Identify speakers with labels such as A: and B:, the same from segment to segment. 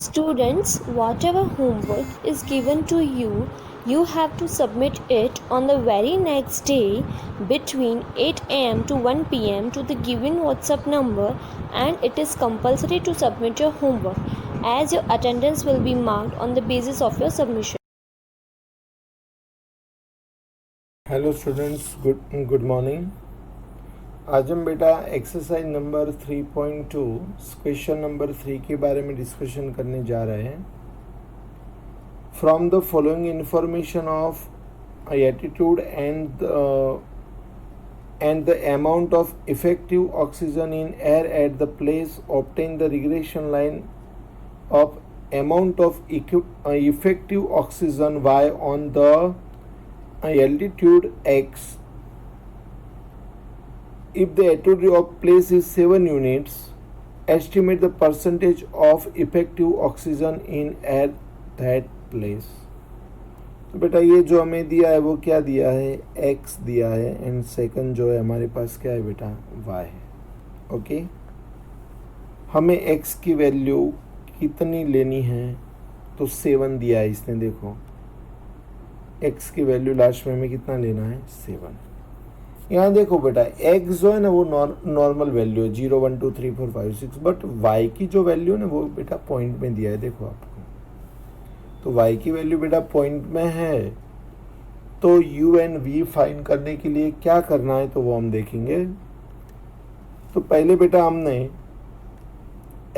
A: Students, whatever homework is given to you, you have to submit it on the very next day between 8 am to 1 pm to the given WhatsApp number, and it is compulsory to submit your homework as your attendance will be marked on the basis of your submission.
B: Hello students, good morning. आज हम बेटा exercise number 3.2 question number 3 के बारे में discussion करने जा रहे हैं। From the following information of altitude and the amount of effective oxygen in air at the place obtain the regression line of amount of effective oxygen y on the altitude x. If the altitude of place is 7 units, estimate the percentage of effective oxygen in at that place. तो बेटा ये जो हमें दिया है वो क्या दिया है, x दिया है, एंड सेकंड जो है हमारे पास क्या है बेटा, y है। ओके, हमें x की वैल्यू कितनी लेनी है, तो 7 दिया है इसने। देखो x की वैल्यू लास्ट में हमें कितना लेना है, 7। यहाँ देखो बेटा x जो है ना वो नॉर्मल वैल्यू है 0 1 2 3 4 5 6, बट y की जो वैल्यू है ना वो बेटा पॉइंट में दिया है। देखो आपको, तो y की वैल्यू बेटा पॉइंट में है, तो u एंड v फाइंड करने के लिए क्या करना है तो वो हम देखेंगे। तो पहले बेटा हमने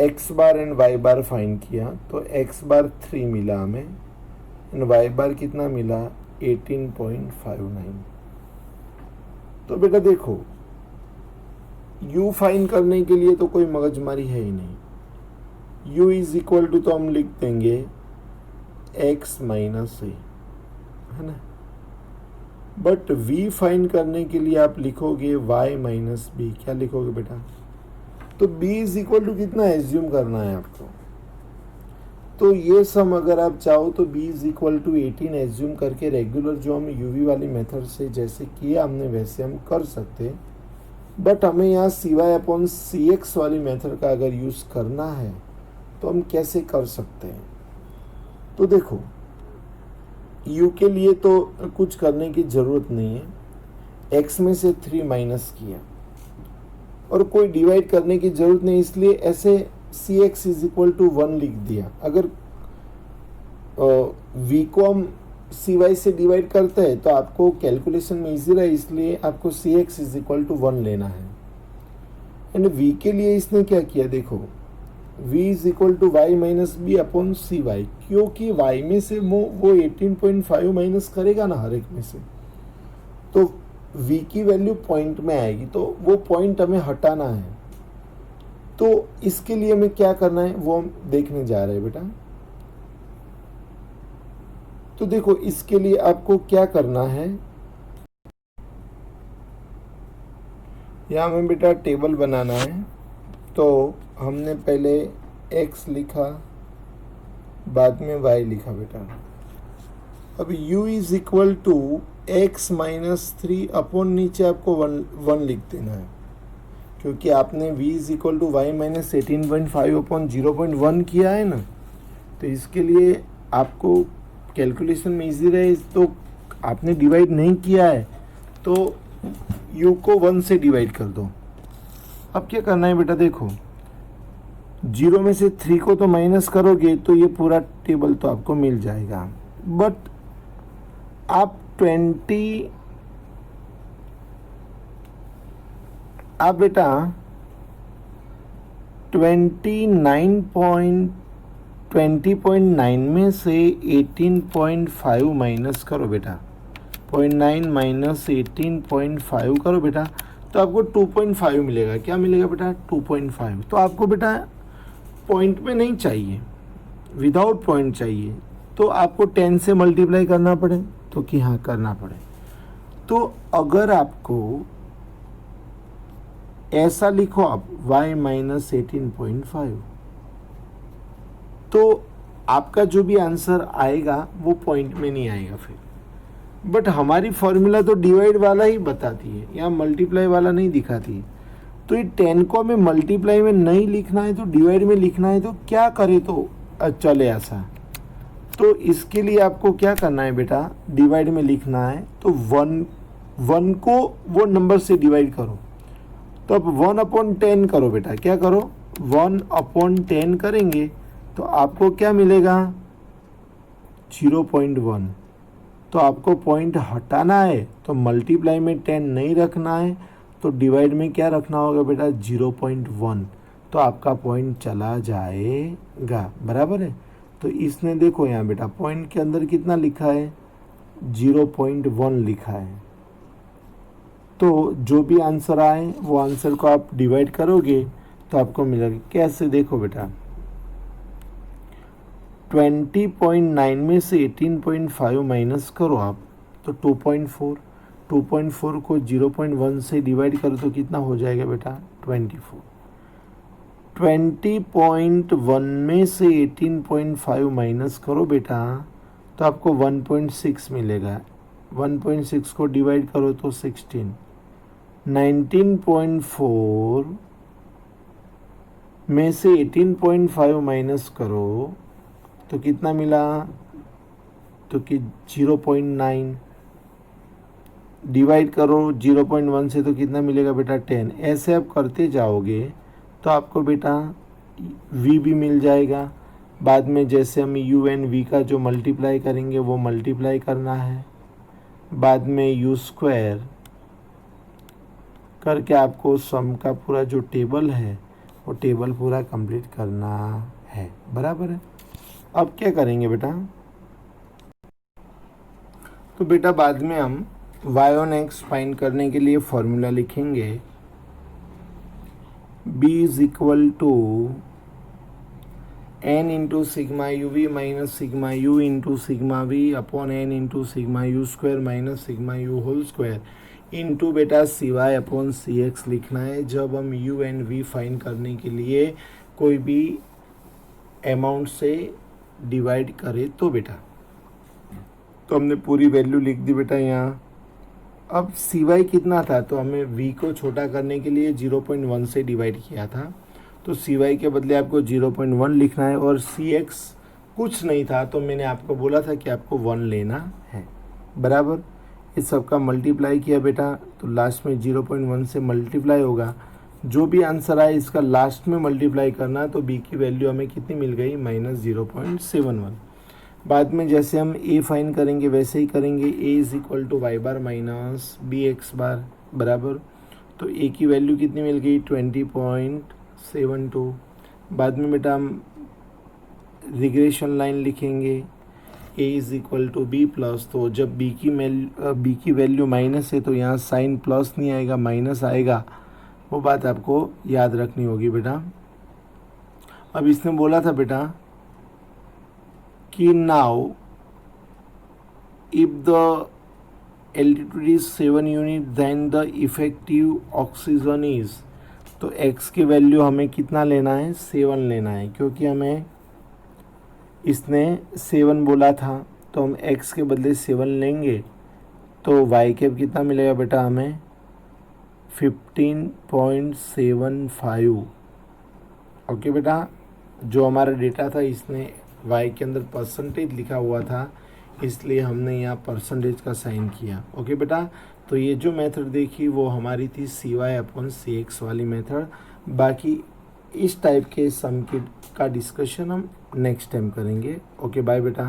B: x bar and y bar find किया, तो x बार 3 मिला हमें, y बार कितना मिला, 18.59। तो बेटा देखो u फाइंड करने के लिए तो कोई मगजमारी है ही नहीं। u इज इक्वल टू तो हम लिख देंगे x माइनस ए, है ना। बट v फाइंड करने के लिए आप लिखोगे y माइनस बी। क्या लिखोगे बेटा, तो b इज इक्वल टू कितना एज्यूम करना है आपको। तो ये सम अगर आप चाहो तो b is equal to 18 assume करके रेगुलर जो हम यूवी वाली मेथड से जैसे किया हमने वैसे हम कर सकते, बट हमें यहाँ CY/CX वाली मेथड का अगर यूज़ करना है तो हम कैसे कर सकते हैं। तो देखो u के लिए तो कुछ करने की ज़रूरत नहीं है, x में से 3 माइनस किया और कोई डिवाइड करने की ज़रूरत नहीं, इसलिए ऐसे CX इज इक्वल टू 1 लिख दिया। अगर V को हम CY से डिवाइड करते हैं तो आपको कैलकुलेशन में इजी रहे, इसलिए आपको CX इज इक्वल टू 1 लेना है। एंड V के लिए इसने क्या किया, देखो V is equal to y minus b upon CY, क्योंकि y में से वो 18.5 माइनस करेगा ना हर एक में से, तो V की वैल्यू पॉइंट में आएगी, तो वो पॉइंट हमें हटाना है। तो इसके लिए हमें क्या करना है वो हम देखने जा रहे हैं बेटा। तो देखो इसके लिए आपको क्या करना है, यहाँ हमें बेटा टेबल बनाना है। तो हमने पहले x लिखा, बाद में y लिखा बेटा। अब u is equal to x minus 3 upon नीचे आपको 1 लिख देना है, क्योंकि आपने v is equal to y minus 18.5 upon 0.1 किया है ना, तो इसके लिए आपको कैलकुलेशन में इजी रहे, तो आपने डिवाइड नहीं किया है तो u को 1 से डिवाइड कर दो। अब क्या करना है बेटा, देखो 0 में से 3 को तो माइनस करोगे तो ये पूरा टेबल तो आपको मिल जाएगा, बट आप 20.9 में से 18.5 माइनस करो बेटा, 0.9 माइनस 18.5 करो बेटा, तो आपको 2.5 मिलेगा। क्या मिलेगा बेटा, 2.5। तो आपको बेटा पॉइंट में नहीं चाहिए, विदाउट पॉइंट चाहिए, तो आपको 10 से मल्टीप्लाई करना पड़े, तो कि हाँ करना पड़े। तो अगर आपको ऐसा लिखो आप y माइनस 18.5, तो आपका जो भी आंसर आएगा वो पॉइंट में नहीं आएगा फिर। बट हमारी फॉर्मूला तो डिवाइड वाला ही बताती है, यहाँ मल्टीप्लाई वाला नहीं दिखाती है। तो ये 10 को हमें मल्टीप्लाई में नहीं लिखना है तो डिवाइड में लिखना है, तो क्या करें, तो चले आसा। तो इसके लिए आपको क्या करना है बेटा, डिवाइड में लिखना है। तो वन को वो नंबर से डिवाइड करो। तो अब 1/10 करो बेटा, क्या करो 1/10 करेंगे तो आपको क्या मिलेगा 0.1। तो आपको पॉइंट हटाना है तो मल्टीप्लाई में 10 नहीं रखना है, तो डिवाइड में क्या रखना होगा बेटा 0.1। तो आपका पॉइंट चला जाएगा, बराबर है। तो इसने देखो यहाँ बेटा पॉइंट के अंदर कितना लिखा है 0.1 लिखा है। तो जो भी आंसर आए वो आंसर को आप डिवाइड करोगे तो आपको मिलेगा। कैसे, देखो बेटा 20.9 में से 18.5 माइनस करो आप तो 2.4 को 0.1 से डिवाइड करो तो कितना हो जाएगा बेटा 24। 20.1 में से 18.5 माइनस करो बेटा तो आपको 1.6 मिलेगा। 1.6 को डिवाइड करो तो 16। 19.4 में से 18.5 माइनस करो तो कितना मिला, तो कि 0.9 डिवाइड करो 0.1 से तो कितना मिलेगा बेटा 10। ऐसे आप करते जाओगे तो आपको बेटा v भी मिल जाएगा। बाद में जैसे हम u एंड v का जो मल्टीप्लाई करेंगे वो मल्टीप्लाई करना है। बाद में u स्क्वायर करके आपको सम का पूरा जो टेबल है वो टेबल पूरा कंप्लीट करना है, बराबर है। अब क्या करेंगे बेटा, तो बेटा बाद में हम y on x फाइंड करने के लिए फॉर्मूला लिखेंगे b is equal to n into sigma u v minus sigma u into sigma v upon n into sigma u square minus sigma u whole square into बेटा c y upon c x लिखना है जब हम u and v find करने के लिए कोई भी अमाउंट से डिवाइड करे तो बेटा। तो हमने पूरी वैल्यू लिख दी बेटा यहाँ। अब सी वाई कितना था, तो हमें v को छोटा करने के लिए 0.1 से डिवाइड किया था, तो सी वाई के बदले आपको 0.1 लिखना है। और सी एक्स कुछ नहीं था तो मैंने आपको बोला था कि आपको 1 लेना है, बराबर। इस सब का मल्टीप्लाई किया बेटा तो लास्ट में 0.1 से मल्टीप्लाई होगा। जो भी आंसर आए इसका लास्ट में मल्टीप्लाई करना, तो b की वैल्यू हमें कितनी मिल गई -0.71। बाद में जैसे हम a फाइंड करेंगे वैसे ही करेंगे, a is equal to y bar minus b x bar, बराबर। तो a की वैल्यू कितनी मिल गई 20.72। बाद में बेटा हम रिग्रेशन लाइन लिखेंगे a is equal to b plus. तो जब b की वैल्यू माइनस है तो यहाँ साइन प्लस नहीं आएगा, माइनस आएगा। वो बात आपको याद रखनी होगी बेटा। अब इसने बोला था बेटा कि now if the altitude is 7 unit then the effective oxygen is, तो x की वैल्यू हमें कितना लेना है 7 लेना है, क्योंकि हमें इसने 7 बोला था तो हम x के बदले 7 लेंगे तो y कैप कितना मिलेगा बेटा हमें 15.75। ओके बेटा, जो हमारा डेटा था इसने y के अंदर परसेंटेज लिखा हुआ था इसलिए हमने यहाँ परसेंटेज का साइन किया। ओके बेटा, तो ये जो मेथड देखी वो हमारी थी सी वाई अपॉन सी एक्स वाली मेथड। बाकी इस टाइप के सम का डिस्कशन हम नेक्स्ट टाइम करेंगे। ओके बाय बेटा।